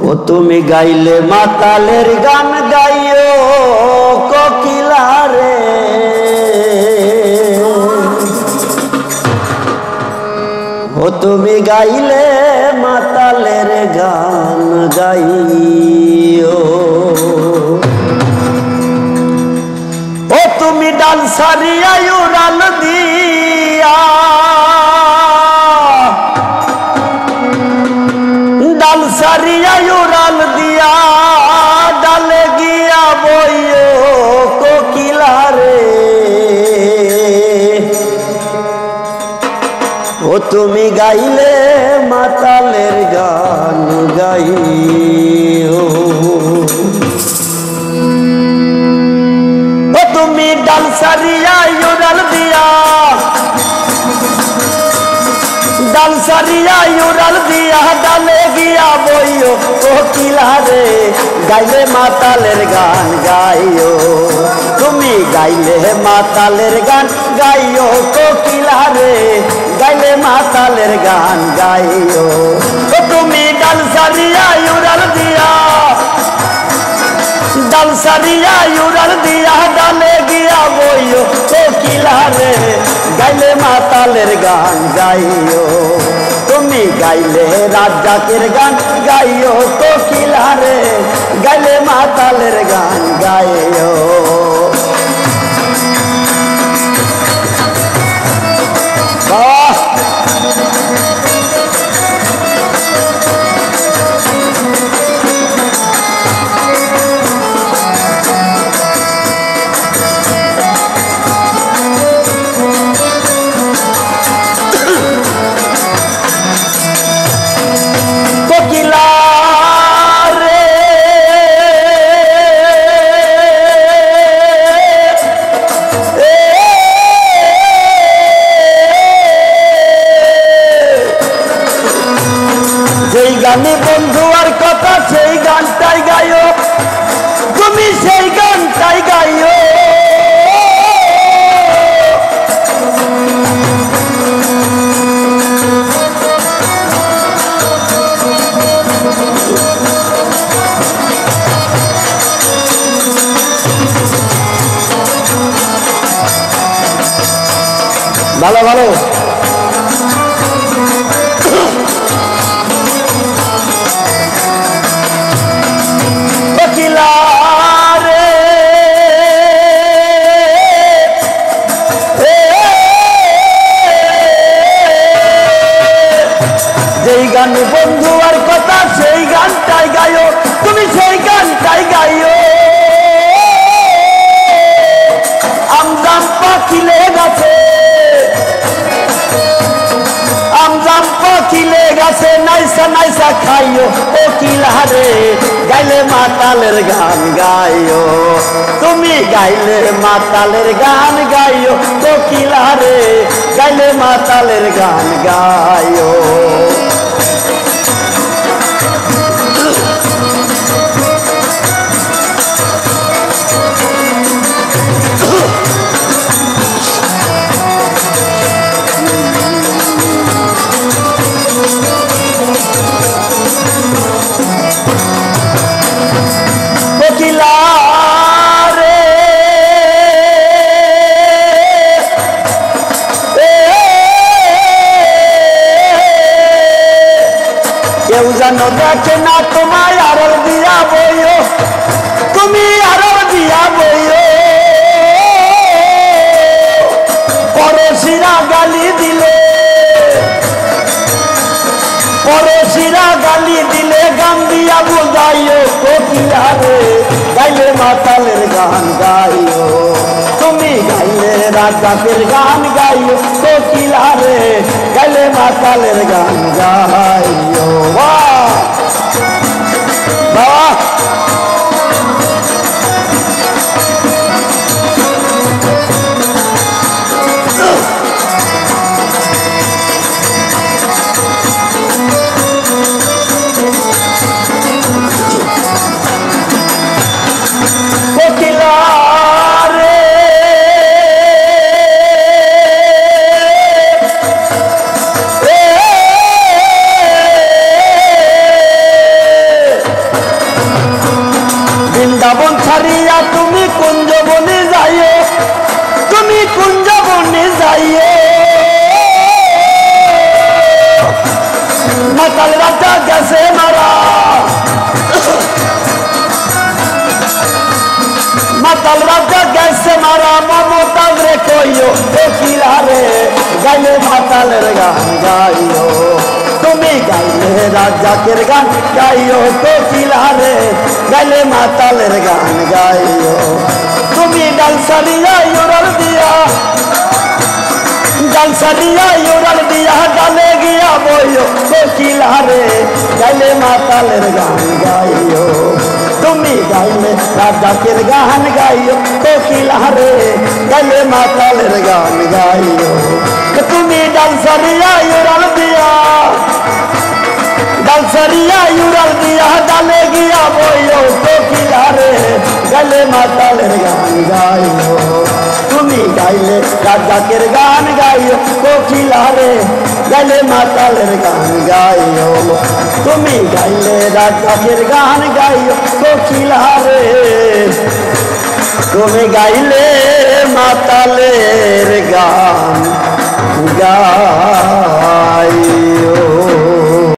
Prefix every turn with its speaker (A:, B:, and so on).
A: ও তুমি গাইলে মাতালের গান গাইও কোকিলা রে, ও তুমি গাইলে মাতালের গান গাইও, ও তুমি ডাল সারিয়া উড়াল দিয়া, ডাল সারিয়া উড়াল দিয়া ডালে গিয়া বইও কোকিলা রে, ও তুমি গাইলে মাতালের গান গাইও, ও তুমি ডাল সারিয়া উড়াল দিয়া, ডাল সারিয়া উড়াল দিয়া ডালে গিয়া বইও কোকিলা রে, গাইলে মাতালের গান গাইও, তুমি গাইলে মাতালের গান গাইও কোকিলা রে, গাইলে মাতালের গান গাইও, ও তুমি ডাল সারিয়া উড়াল দিয়া, ডাল সারিয়া উড়াল দিয়া ডালে গিয়া বইও কোকিলা রে, গাইলে মাতালের গান গাইও, তুমি গাইলে রাজ্জাকের গান গাইও কোকিলা রে, গাইলে মাতালের গান গাইও, গানে বন্ধু আর কথা সেই গানটাই গাইও, তুমি সেই গানটাই গাইও, ভালো ভালো বন্ধু আর কথা সেই গানটাই গাইও, তুমি সেই গানটাই গাইও, আমজাম পাখিলে গাছে, আমজাম পাখিলে গাছে নাইসা নাইসা খাইও কোকিলা রে, গাইলে মাতালের গান গাইও, তুমি গাইলে মাতালের গান গাইও কোকিলা রে, গাইলে মাতালের গান গাইও, কেউ যেন দেখে না তোমায় আড়াল দিয়া বইও, তুমি আড়াল দিয়া বইও, পড়োশিরা গালি দিলে, পড়োশিরা গালি দিলে গান দিয়া বুঝাইও কোকিলা রে, গাইলে মাতালের গান গাইও, তুমি গাইলে রাজ্জাকের গান গাইও কোকিলা রে, গাইলে মাতালের গান গাইও, বাহ বাহ কোকিলা রে, বৃন্দাবন ছাড়িয়া তুমি কুঞ্জবনে যাইও, তুমি কুঞ্জবনে যাইও। মাতাল রাজা গেছে মারা, মাতাল রাজা গেছে মারা, মমতাজ রে কইও কোকিলা রে গাইলে মাতালের গান গাইও। তুমি গাইলে রাজাকের গান গাইও কোকিলা রে গাইলে মাতালের গান গাইও। তুমি ডাল সারিয়া উড়াল দিয়া, ডাল সারিয়া উড়াল দিয়া ডালে গিয়া বইও কোকিলা রে গাইলে মাতালের গান গাইও। তুমি গাইলে রাজাকের গান গাইও কোকিলা রে গাইলে মাতালের গান গাইও। তুমি ডাল সারিয়া উড়াল দিয়া, ডাল সারিয়া উড়াল দিয়া ডালে গিয়া বইও কোকিলা রে গাইলে মাতালের গান গাইও। তুমি গাইলে রাজাকের গান গাইও কোকিলা রে গাইলে মাতালের গান গাইও। তুমি গাইলে রাজাকের গান গাইও কোকিলা রে, তুমি গাইলে মাতালের গান গাইও।